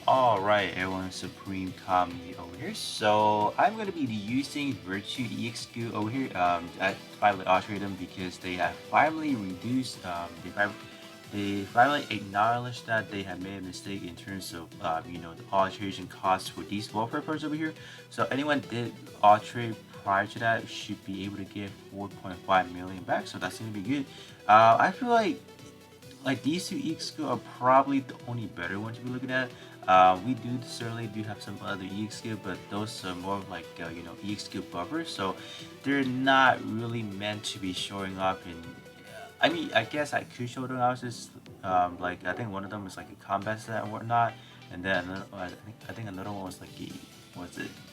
Alright, everyone, Supreme Kami over here. So I'm gonna be using Virtue EXQ over here. I finally altered them because they have finally reduced. They finally acknowledged that they have made a mistake in terms of the alteration costs for these welfare parts over here. So anyone did alter prior to that should be able to get 4.5 million back. So that's gonna be good. I feel like these two EXQ are probably the only better ones to be looking at. We certainly do have some other EXQ, but those are more of like EXQ buffers, so they're not really meant to be showing up in. I mean, I guess I could show them out just like I think one of them was like a combat set and whatnot, and then I think another one was like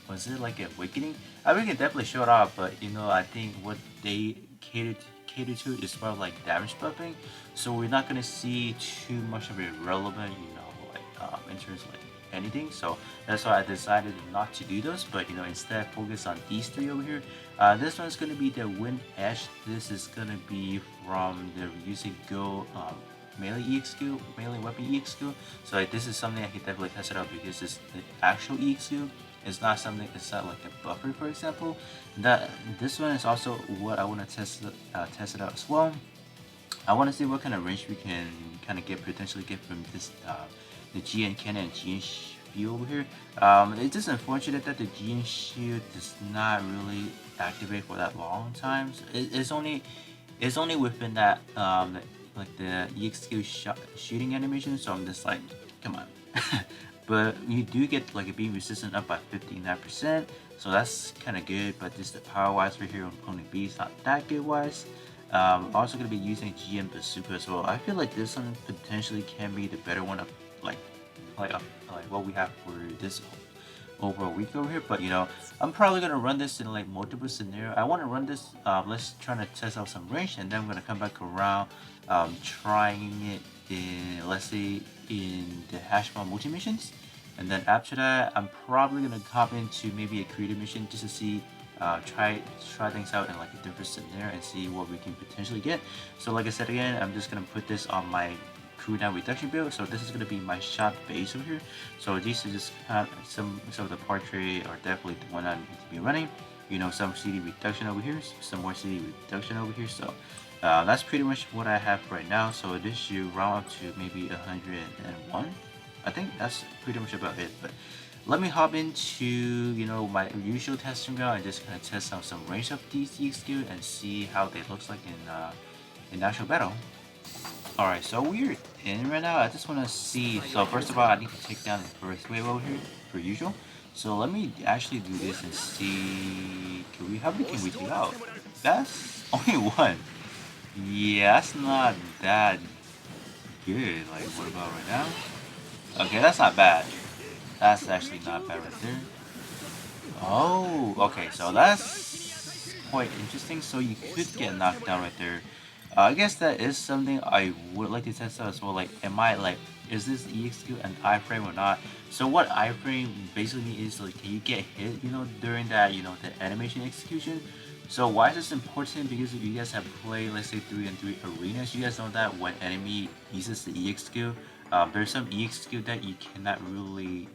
was it like a awakening? I mean, we can definitely show it off, but I think what they cater to is more of like damage buffing, so we're not gonna see too much of it relevant, like in terms of like anything. So that's why I decided not to do those, but instead focus on these three over here. This one's gonna be the Wind Edge. This is gonna be from the using Go melee EXQ, melee weapon EXQ. So like, this is something I can definitely test it out because it's the actual EXQ. It's not something. It's not like a buffer, for example. That this one is also what I want to test it out as well. I want to see what kind of range we can kind of potentially get from this the GN cannon and GN shield over here. It's just unfortunate that the GN shield does not really activate for that long time. So it's only within that like the EXQ shooting animation. So I'm just like, come on. But you do get like a beam resistance up by 59%, so that's kind of good. But just the power wise right here on the B is not that good wise. Also going to be using GM Bazooka as well. I feel like this one potentially can be the better one of like like what we have for this over a week over here. But I'm probably gonna run this in like multiple scenario. I want to run this. Let's try to test out some range, and then I'm gonna come back around, trying it in, let's say, in the Hashball multi missions, and then after that, I'm probably gonna hop into maybe a creative mission just to see. Try things out in like a different scenario and see what we can potentially get. So like I said again, I'm just gonna put this on my cooldown reduction build. So this is gonna be my shot base over here. So these are just some of the portrait are definitely the one I need to be running. Some CD reduction over here, some more CD reduction over here. So that's pretty much what I have right now. So this should round up to maybe 101. I think that's pretty much about it. But let me hop into my usual testing ground and just kind of test out some range of these EXQ and see how they looks like in actual battle. Alright, so we're in right now. I just want to see. So first of all, I need to take down the first wave over here, per usual. So let me actually do this and see. How many can we take out? That's only one. Yeah, that's not that good. Like, what about right now? Okay, that's not bad. That's actually not bad right there. Oh, okay, so that's quite interesting. So you could get knocked down right there. I guess that is something I would like to test out as well. Like, is this EXQ an iframe or not? So what iframe basically means is like, can you get hit, during that, the animation execution? So why is this important? Because if you guys have played, let's say 3-on-3 arenas, you guys know that when enemy uses the EXQ, there's some EXQ that you cannot really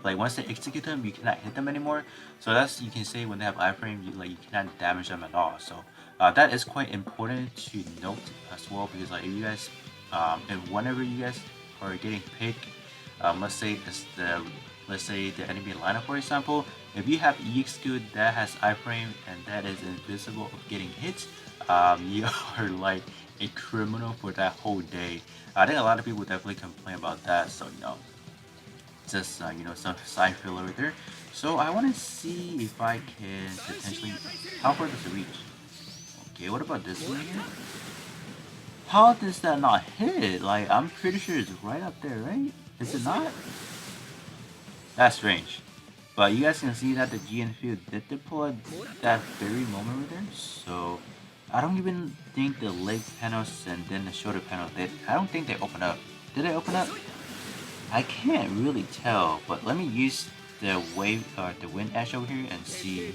like once they execute them, you cannot hit them anymore. So that's, you can say, when they have iframe, you cannot damage them at all. So that is quite important to note as well, because like if you guys, and whenever you guys are getting picked, let's say the enemy lineup, for example, if you have EXQ that has iframe and that is invisible of getting hit, you are like a criminal for that whole day. I think a lot of people definitely complain about that. So just some side filler right there. So I want to see if I can potentially. How far does it reach? Okay, what about this one here? How does that not hit? Like, I'm pretty sure it's right up there, right? Is it not? That's strange. But you guys can see that the GN field did deploy that very moment right there. So I don't even think the leg panels and then the shoulder panel did. I don't think they open up. Did they open up? I can't really tell, but let me use the wind edge over here and see.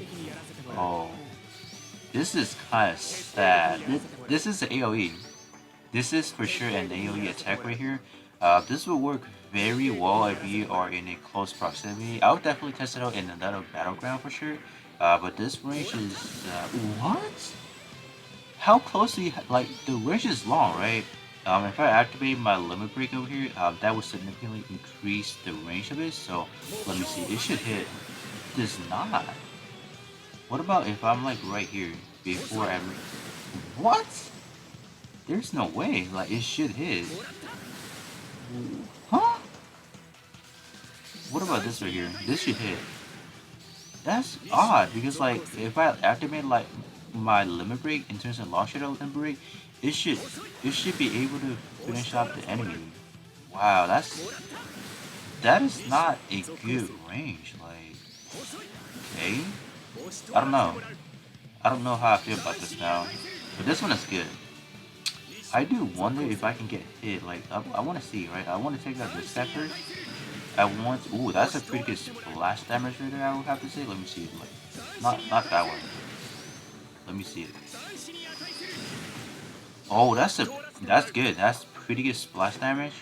Oh, this is kind of sad. This is the AOE. This is for sure an AOE attack right here. This will work very well if you are in a close proximity. I would definitely test it out in another battleground for sure. But this range is what? How close do you like the range is long, right? If I activate my limit break over here, that would significantly increase the range of it. So let me see. It should hit. It does not. What about if I'm like right here before I? What? There's no way. Like it should hit. Huh? What about this right here? This should hit. That's odd because like if I activate like my limit break in terms of launch shadow limit break, it should it should be able to finish off the enemy. Wow, that is not a good range. Like, okay, I don't know. I don't know how I feel about this now, but this one is good. I do wonder if I can get hit. Like, I want to see, right? I want to take out this guy first. I want. Ooh, that's a pretty good splash damage right there. I would have to say. Let me see. Like, not that one. Let me see it. Oh, that's good. That's pretty good splash damage.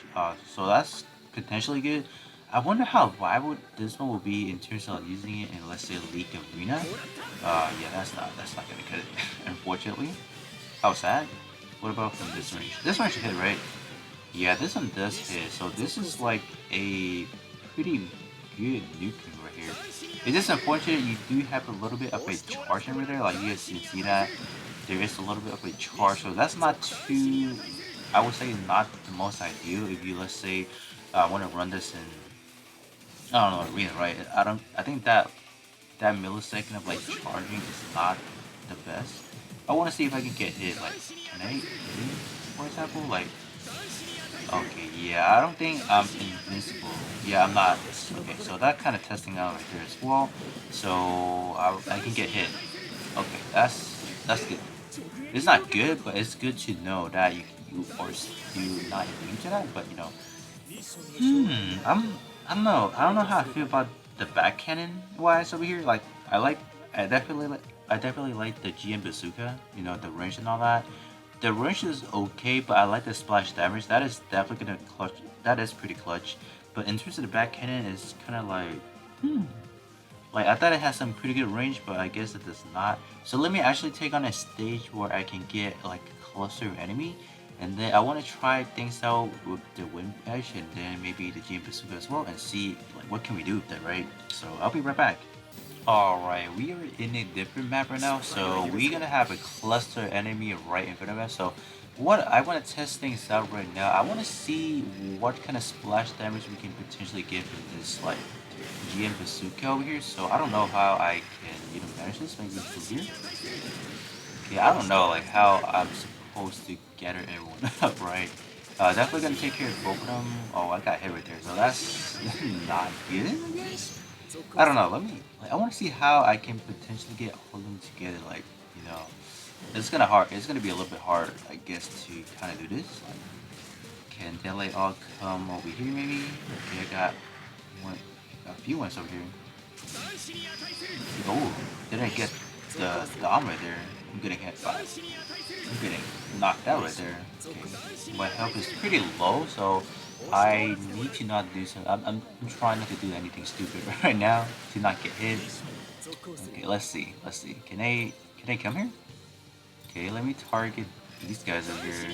So that's potentially good. I wonder how viable this one will be in terms of using it in, let's say, League Arena. Yeah, that's not gonna cut it, unfortunately. How sad. What about from this range? This one should hit, right? Yeah, this one does hit. So this is like a pretty good nuking right here. It's just unfortunate you do have a little bit of a charge over there. Like you guys can see that there is a little bit of a charge. So that's not too. I would say not the most ideal if you let's say want to run this in I don't know arena, right? I don't. I think that millisecond of like charging is not the best. I want to see if I can get hit. Like, can I hit, for example? Like, okay, yeah, I don't think I'm invincible. Yeah, I'm not. Okay, so that kind of testing out right there as well. So I can get hit. Okay, that's good. It's not good, but it's good to know that you not immune to that. But you know, I don't know. I don't know how I feel about the back cannon wise over here. Like I definitely like the GM bazooka. You know, the range and all that. The range is okay, but I like the splash damage. That is definitely gonna clutch. That is pretty clutch. But in terms of the back cannon, it's kind of like I thought it had some pretty good range, but I guess it does not. So let me actually take on a stage where I can get like a closer enemy, and then I want to try things out with the wind edge and then maybe the GM bazooka as well, and see like what can we do with that, right? So I'll be right back. Alright, we are in a different map right now, so we're gonna have a cluster enemy right in front of us. So what I want to test things out right now, I want to see what kind of splash damage we can potentially get with this like GM bazooka over here. So I don't know how I can manage this, maybe from here. Okay, I don't know like how I'm supposed to gather everyone up, right? Definitely gonna take care of both of them. Oh, I got hit right there, so that's not good, I guess. I don't know. Let me. Like, I want to see how I can potentially get all of them together. Like, you know, it's gonna hard. It's gonna be a little bit hard, I guess, to kind of do this. Like, can they like all come over here, maybe? Okay, I got one, a few ones over here. Oh, didn't get the arm right there. I'm getting hit by. I'm getting knocked out right there. Okay, my health is pretty low, so I need to not do so. I'm trying not to do anything stupid right now to not get hit. Okay, let's see. Let's see. Can I come here? Okay, let me target these guys over here.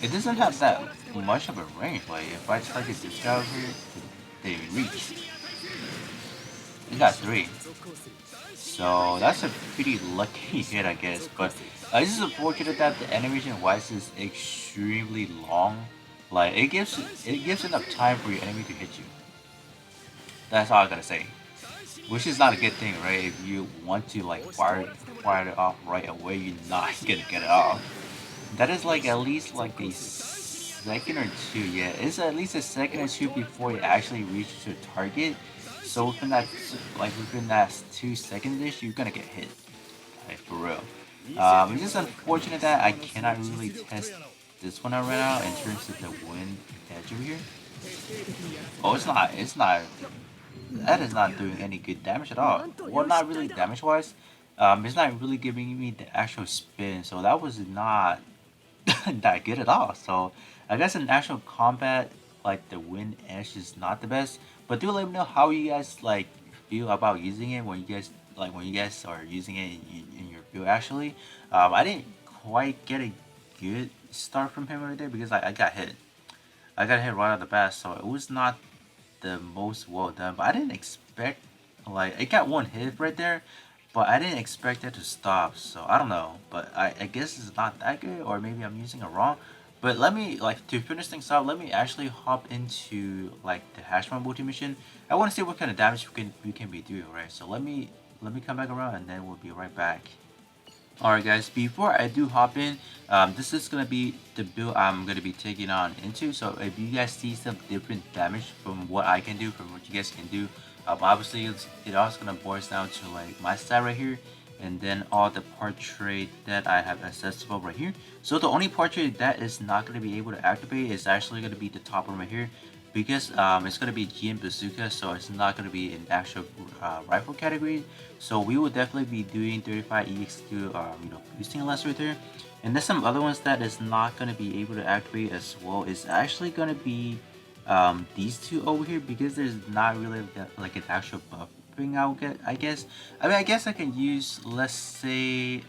It doesn't have that much of a range. Like if I target this guy over here, they reach. It got three. So that's a pretty lucky hit, I guess. But it's just unfortunate that the animation wise is extremely long. Like it gives enough time for your enemy to hit you. That's all I gotta say. Which is not a good thing, right? If you want to like fire it off right away, you're not gonna get it off. That is like at least like a second or two. Yeah, it's at least a second or two before it actually reaches your target. So within that 2 seconds ish, you're gonna get hit. Like for real. It's just unfortunate that I cannot really test this one out right now in terms of the wind edge over here. Oh, it's not. It's not. That is not doing any good damage at all. Well, not really damage wise. It's not really giving me the actual spin, so that was not that good at all. So I guess in actual combat, like the wind edge is not the best. But do let me know how you guys like feel about using it when you guys are using it in your build. Actually, I didn't quite get a good start from him right there because I got hit. I got hit right out the bat, so it was not the most well done. But I didn't expect like it got one hit right there, but I didn't expect it to stop. So I don't know, but I guess it's not that good, or maybe I'm using it wrong. But let me like to finish things out. Let me actually hop into like the Hashman multi mission. I want to see what kind of damage we can be doing, right? So let me come back around and then we'll be right back. Alright guys, before I do hop in, this is going to be the build I'm going to be taking on into. So if you guys see some different damage from what I can do, from what you guys can do, obviously it also going to boils down to like my stat right here, and then all the portrait that I have accessible right here. So the only portrait that is not going to be able to activate is actually going to be the top one right here, because it's going to be GM bazooka, so it's not going to be an actual rifle category. So we will definitely be doing 35 EX2 boosting less right there. And there's some other ones that is not going to be able to activate as well. It's actually going to be these two over here, because there's not really like an actual buffing out, I guess. I mean, I guess I can use, let's say,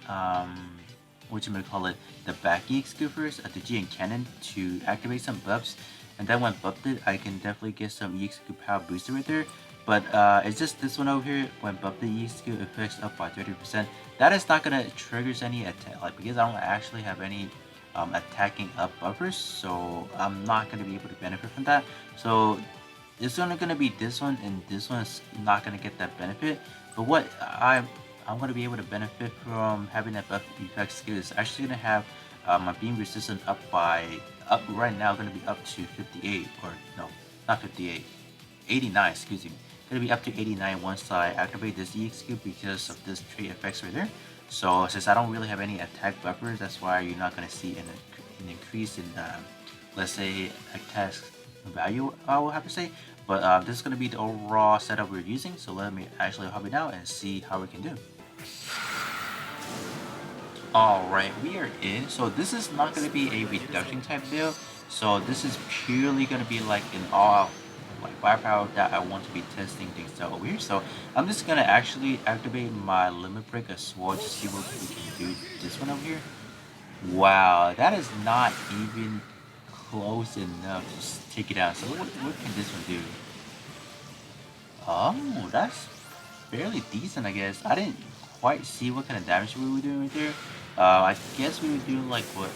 what you might call it, the back EX2 first at the GN cannon to activate some buffs. And then when buffed it, I can definitely get some EX2 power booster right there. But it's just this one over here. When buffed, the EX2 affects up by 30%. That is not gonna triggers any attack, like, because I don't actually have any attacking up buffers, so I'm not gonna be able to benefit from that. So it's only gonna be this one, and this one is not gonna get that benefit. But what I'm gonna be able to benefit from having that buff effect skill is actually gonna have my beam resistance up right now, gonna be up to 58, or no, not 58, 89, excuse me. Gonna be up to 89 once I activate this EXQ because of this trait effects right there. So since I don't really have any attack buffers, that's why you're not gonna see an increase in let's say attack value, I will have to say. But this is gonna be the overall setup we're using. So let me actually hop it out and see how we can do. Alright, we are in. So this is not going to be a reduction type build. So this is purely going to be like an all like firepower that I want to be testing things out over here. So I'm just going to actually activate my limit break as well to see what we can do this one over here. Wow, that is not even close enough to take it out. So what can this one do? Oh, that's fairly decent, I guess. I didn't quite see what kind of damage we were doing right there. I guess we were doing like what,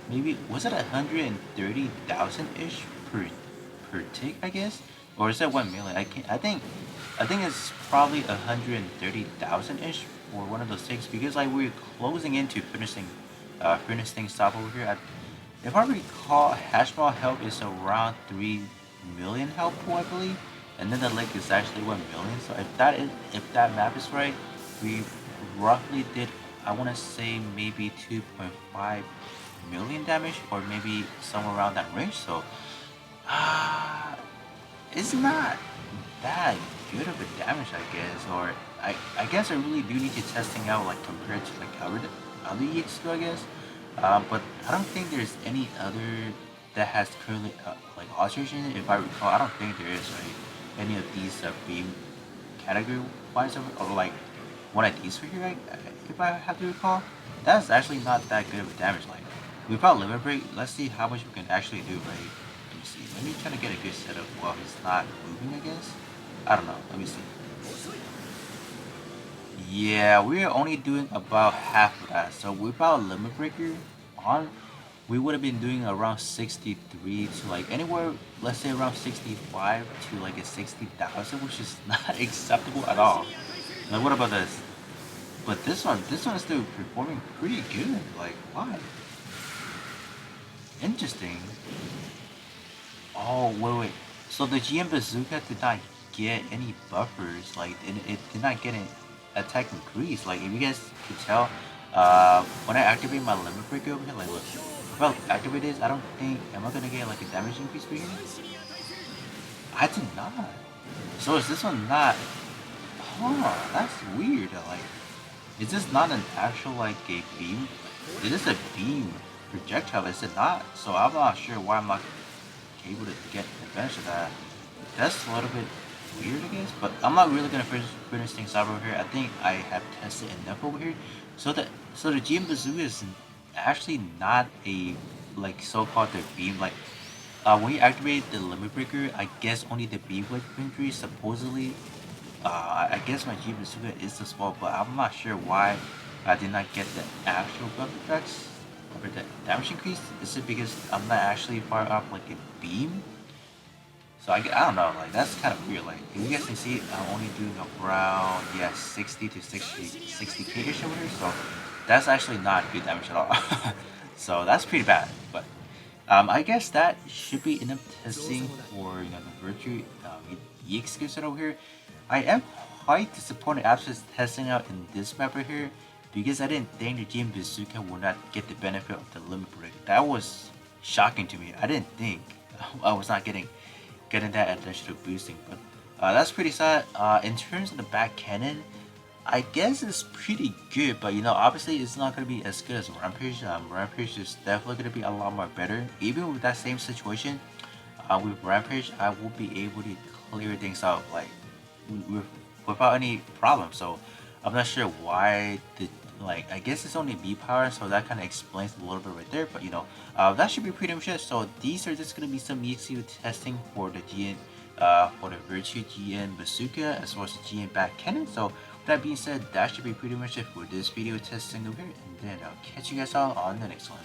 maybe was it 130,000 ish per tick, I guess, or is that 1 million? I can't. I think it's probably 130,000 ish for one of those ticks, because like we're closing into finishing stop over here. If I recall, Hashball health is around 3 million health pool, I believe, and then the lake is actually 1 million. So if that map is right, we roughly did, I want to say, maybe 2.5 million damage, or maybe somewhere around that range. So it's not that good of a damage, I guess. Or I guess I really do need to testing out like compared to like other EX2, I guess. But I don't think there's any other that has currently like alteration in it. If I recall, I don't think there is, right? Any of these beam category wise, or like one of these for here, right? If I have to recall, that's actually not that good of a damage. Like without limit break, let's see how much we can actually do, right? Let me see. Let me try to get a good setup while he's not moving, I guess. I don't know. Let me see. Yeah, we're only doing about half of that. So without limit breaker on, we would have been doing around 63 to like anywhere, let's say around 65 to like a 60,000, which is not acceptable at all. Like what about this? But this one is still performing pretty good. Like why? Interesting. Oh wait. So the GM bazooka did not get any buffers. Like it did not get an attack increase. Like if you guys could tell, when I activate my limit breaker over here, like look, if I activate this, I don't think, am I gonna get like a damage increase for here? I did not. So is this one not? Huh, that's weird. Like, is this not an actual like a beam? It is a beam projectile, is it not? So I'm not sure why I'm not able to get advantage of that. That's a little bit weird, I guess. But I'm not really gonna finish things up over here. I think I have tested enough over here. So the GM Bazooka is actually not a like so-called the beam like when you activate the limit breaker, I guess only the beam like injury supposedly I guess my Jeep Bazooka is the small, but I'm not sure why I did not get the actual buff effects or the damage increase. Is it because I'm not actually far up like a beam? So I don't know, like that's kind of weird. Like if you guys can see, I'm only doing around 60 to 60k-ish over here, so that's actually not good damage at all. So that's pretty bad, but I guess that should be enough testing for the Virtue EX skill set over here. I am quite disappointed after testing out in this map right here because I didn't think the Game Bazooka would not get the benefit of the limit break. That was shocking to me. I didn't think I was not getting that additional boosting, but that's pretty sad. In terms of the back cannon, I guess it's pretty good, but obviously it's not gonna be as good as Rampage. Rampage is definitely gonna be a lot more better. Even with that same situation, with Rampage, I will be able to clear things out like with, without any problem. So I'm not sure why the like. I guess it's only B power, so that kind of explains a little bit right there. But that should be pretty much it. So these are just gonna be some EXU testing for the GN, for the Virtue GN Bazooka as well as the GN back cannon. So with that being said, that should be pretty much it for this video testing over here, and then I'll catch you guys all on the next one.